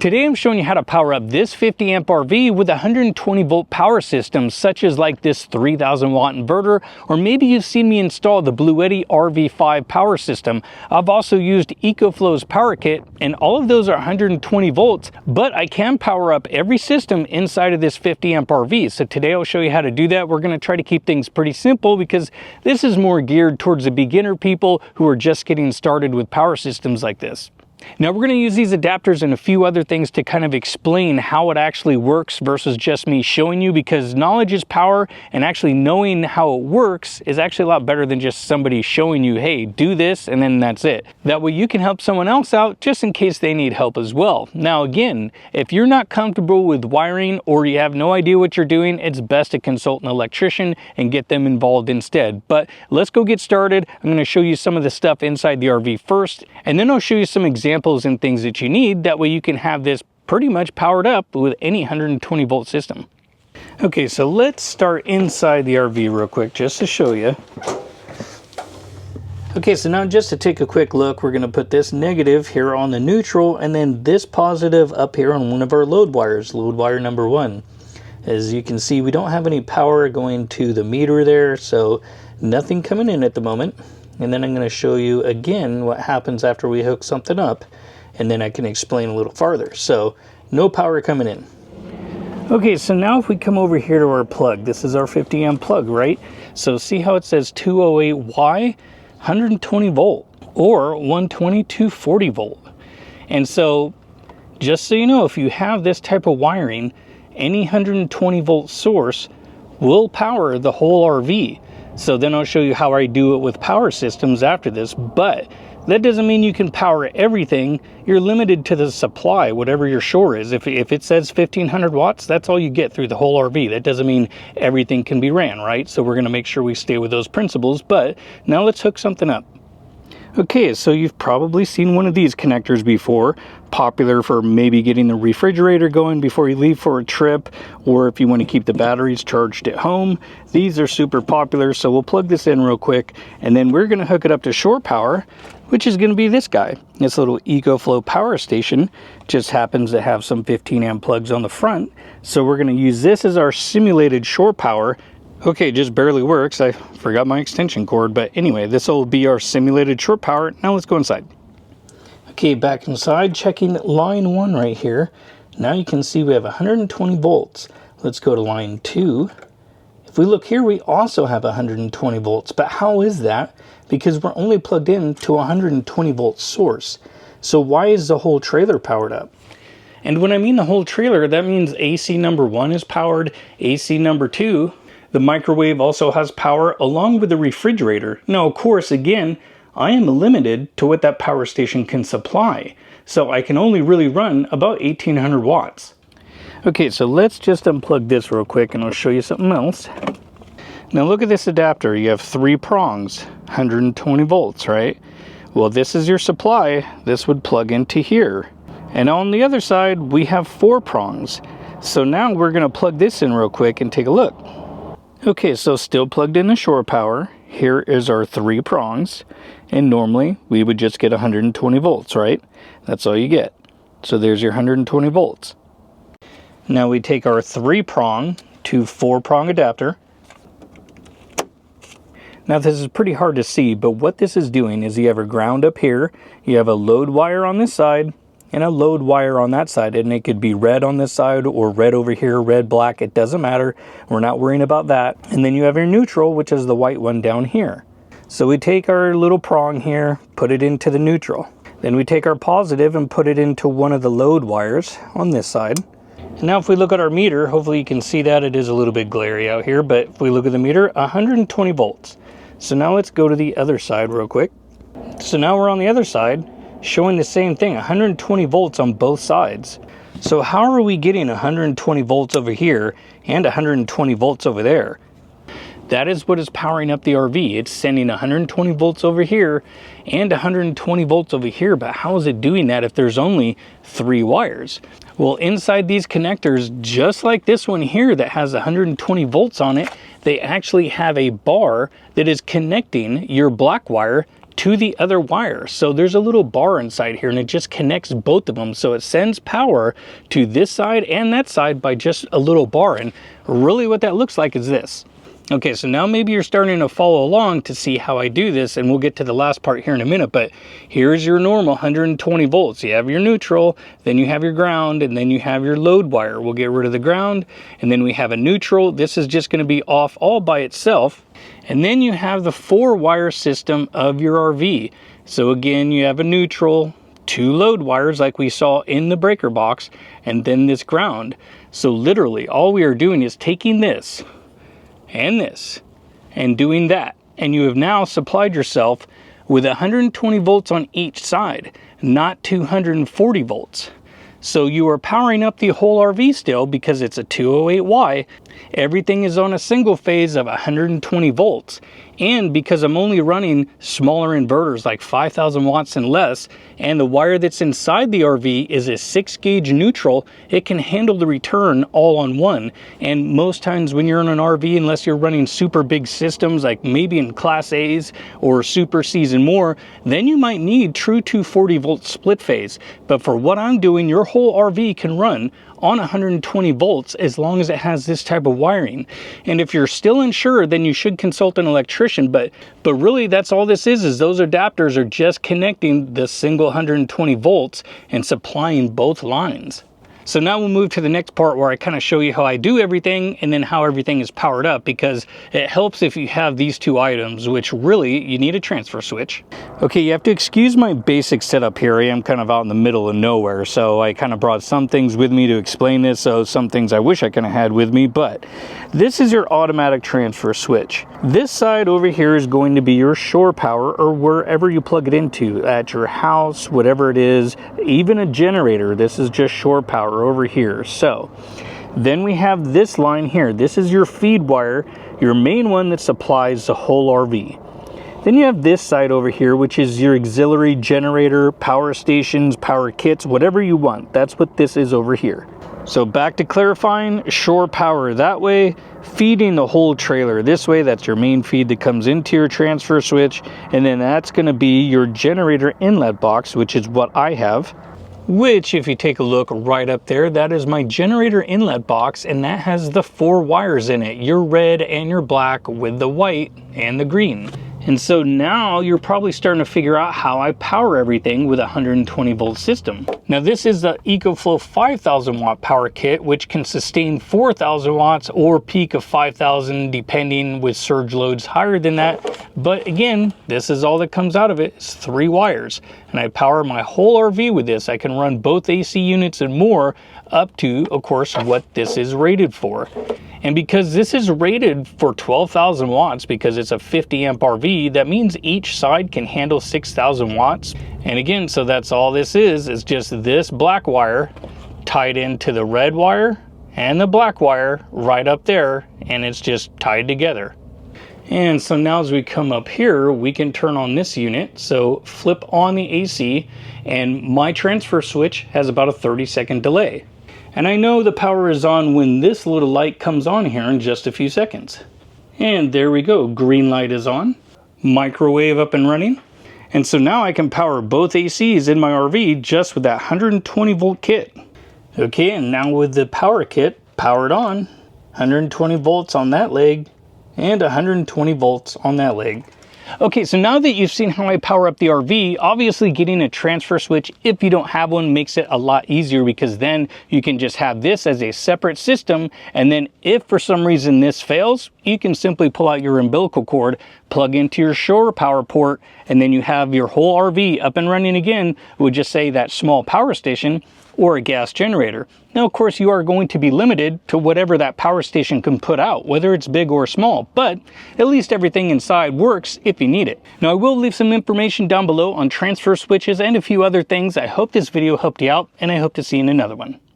Today I'm showing you how to power up this 50 amp RV with a 120 volt power system, such as like this 3000 watt inverter, or maybe you've seen me install the Blue Eddy RV5 power system. I've also used EcoFlow's power kit, and all of those are 120 volts, but I can power up every system inside of this 50 amp RV. So today I'll show you how to do that. We're going to try to keep things pretty simple because this is more geared towards the beginner people who are just getting started with power systems like this. Now we're going to use these adapters and a few other things to kind of explain how it actually works versus just me showing you, because knowledge is power, and actually knowing how it works is actually a lot better than just somebody showing you, hey, do this, and then that's it. That way you can help someone else out just in case they need help as well. Now again, if you're not comfortable with wiring or you have no idea what you're doing, it's best to consult an electrician and get them involved instead. But let's go get started. I'm going to show you some of the stuff inside the RV first, and then I'll show you some examples and things that you need. That way you can have this pretty much powered up with any 120 volt system. Okay, so let's start inside the RV real quick just to show you. Okay, so now just to take a quick look, we're going to put this negative here on the neutral and then this positive up here on one of our load wires, load wire number 1. As you can see, we don't have any power going to the meter there, so nothing coming in at the moment. And then I'm going to show you again what happens after we hook something up, and then I can explain a little farther. So no power coming in. Okay, so now if we come over here to our plug, this is our 50 amp plug, right? So see how it says 208Y, 120 volt, or 120 240 volt. And so just so you know, if you have this type of wiring, any 120 volt source will power the whole RV. So then I'll show you how I do it with power systems after this, but that doesn't mean you can power everything. You're limited to the supply, whatever your shore is. If it says 1500 watts, that's all you get through the whole RV. That doesn't mean everything can be ran, right? So we're going to make sure we stay with those principles, but now let's hook something up. Okay, so you've probably seen one of these connectors before, popular for maybe getting the refrigerator going before you leave for a trip, or if you want to keep the batteries charged at home. These are super popular, so we'll plug this in real quick, and then we're going to hook it up to shore power, which is going to be this guy. This little EcoFlow power station just happens to have some 15 amp plugs on the front, so we're going to use this as our simulated shore power. Okay, just barely works. I forgot my extension cord, but anyway, this will be our simulated shore power. Now let's go inside. Okay, back inside, checking line 1 right here. Now you can see we have 120 volts. Let's go to line 2. If we look here, we also have 120 volts, but how is that? Because we're only plugged in to a 120 volt source. So why is the whole trailer powered up? And when I mean the whole trailer, that means AC number 1 is powered, AC number 2, the microwave also has power, along with the refrigerator. Now, of course, again, I am limited to what that power station can supply, so I can only really run about 1800 watts. Okay, so let's just unplug this real quick and I'll show you something else. Now look at this adapter. You have 3 prongs, 120 volts, right? Well, this is your supply. This would plug into here. And on the other side, we have 4 prongs. So now we're going to plug this in real quick and take a look. Okay, so still plugged in the shore power. Here is our 3 prongs, and normally we would just get 120 volts, right? That's all you get. So there's your 120 volts. Now we take our 3 prong to 4 prong adapter. Now this is pretty hard to see, but what this is doing is you have a ground up here, you have a load wire on this side, and a load wire on that side, and it could be red on this side or red over here, red, black, it doesn't matter. We're not worrying about that. And then you have your neutral, which is the white one down here. So we take our little prong here, put it into the neutral. Then we take our positive and put it into one of the load wires on this side. And now if we look at our meter, hopefully you can see that it is a little bit glary out here, but if we look at the meter, 120 volts. So now let's go to the other side real quick. So now we're on the other side, showing the same thing, 120 volts on both sides. So how are we getting 120 volts over here and 120 volts over there? That is what is powering up the RV. It's sending 120 volts over here and 120 volts over here, but how is it doing that if there's only 3 wires? Well, inside these connectors, just like this one here that has 120 volts on it, they actually have a bar that is connecting your black wire to the other wire. So there's a little bar inside here and it just connects both of them. So it sends power to this side and that side by just a little bar. And really what that looks like is this. Okay, so now maybe you're starting to follow along to see how I do this, and we'll get to the last part here in a minute, but here's your normal 120 volts. You have your neutral, then you have your ground, and then you have your load wire. We'll get rid of the ground, and then we have a neutral. This is just going to be off all by itself. And then you have the 4-wire system of your RV. So again, you have a neutral, 2 load wires like we saw in the breaker box, and then this ground. So literally all we are doing is taking this and doing that, and you have now supplied yourself with 120 volts on each side, not 240 volts. So you are powering up the whole RV still because it's a 208Y. Everything is on a single phase of 120 volts. And because I'm only running smaller inverters like 5,000 watts and less, and the wire that's inside the RV is a 6-gauge neutral, it can handle the return all on one. And most times when you're in an RV, unless you're running super big systems like maybe in Class A's or Super C's and more, then you might need true 240 volt split phase. But for what I'm doing, your whole RV can run on 120 volts as long as it has this type of wiring. And if you're still unsure, then you should consult an electrician, but really that's all this is those adapters are just connecting the single 120 volts and supplying both lines. So now we'll move to the next part where I kind of show you how I do everything and then how everything is powered up, because it helps if you have these two items, which really you need a transfer switch. Okay, you have to excuse my basic setup here. I am kind of out in the middle of nowhere, so I kind of brought some things with me to explain this, so some things I wish I kind of had with me, but this is your automatic transfer switch. This side over here is going to be your shore power, or wherever you plug it into, at your house, whatever it is, even a generator. This is just shore power over here. So then we have this line here. This is your feed wire, your main one that supplies the whole RV. Then you have this side over here, which is your auxiliary generator, power stations, power kits, whatever you want. That's what this is over here. So back to clarifying, shore power that way, feeding the whole trailer this way. That's your main feed that comes into your transfer switch. And then that's going to be your generator inlet box, which is what I have. Which, if you take a look right up there, that is my generator inlet box, and that has the 4 wires in it, your red and your black with the white and the green. And so now you're probably starting to figure out how I power everything with a 120 volt system. Now this is the EcoFlow 5000 watt power kit, which can sustain 4,000 watts or peak of 5,000 depending, with surge loads higher than that. But again, this is all that comes out of it. It's 3 wires, and I power my whole RV with this. I can run both AC units and more up to, of course, what this is rated for. And because this is rated for 12,000 watts, because it's a 50 amp RV, that means each side can handle 6,000 watts. And again, so that's all this is just this black wire tied into the red wire and the black wire right up there, and it's just tied together. And so now as we come up here, we can turn on this unit. So flip on the AC, and my transfer switch has about a 30-second delay. And I know the power is on when this little light comes on here in just a few seconds. And there we go, green light is on, microwave up and running. And so now I can power both ACs in my RV just with that 120 volt kit. Okay, and now with the power kit powered on, 120 volts on that leg and 120 volts on that leg. Okay, so now that you've seen how I power up the RV, obviously getting a transfer switch, if you don't have one, makes it a lot easier, because then you can just have this as a separate system, and then if for some reason this fails, you can simply pull out your umbilical cord, plug into your shore power port, and then you have your whole RV up and running again with just say that small power station or a gas generator. Now, of course, you are going to be limited to whatever that power station can put out, whether it's big or small, but at least everything inside works if you need it. Now, I will leave some information down below on transfer switches and a few other things. I hope this video helped you out, and I hope to see you in another one.